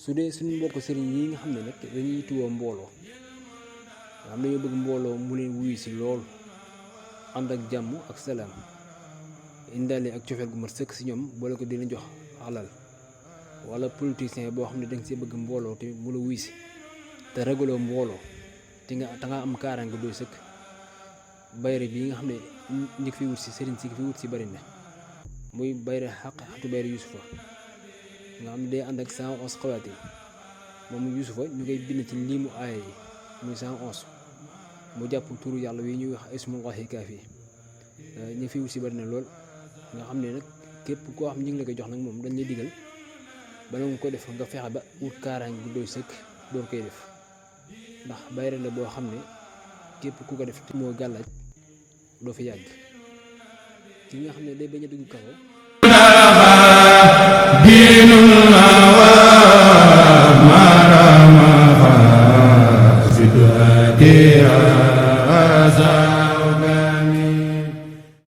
su dee suñu mbokk sëriñ yi nga xam ne nag dañuy tuwoo mbooloo nga xam ne dañoo bëgg mbooloo mu leen wuyu si lool ànd ak jàmm ak salaam indaale ak cofeel gu mat sëkk si ñoom boole ko dina jox alal wala politicien boo xam ne danga see bëgg mbooloo te mu la wuyu si te ragaloo mbooloo te nga am kaaraange doy sëkk bayre bi nga xam ne ñi fi wut si sëriñ si fi wut si bari na muy bayre xatu bayre yusufa nga xam ne day ànd ak 111 xawaatim moom yusufa ñu koy bind ci liimu aaya yi muy 111 mu jàpp turu yàlla wi ñuy wax ismullahi kaafi ñi fi wut si bari na lool nga xam ne nag képp koo xam ñi ngi la koy jox nag moom dañ lay digal bala nga ko def nga fexe ba wut kaaraange bu doy sëkk door koy def ndax bayre la boo xam ne képp ku ko def te moo gàllaaj doo fi yàgg ki nga xam ne day bañ a dugg kaso diinuna wa marama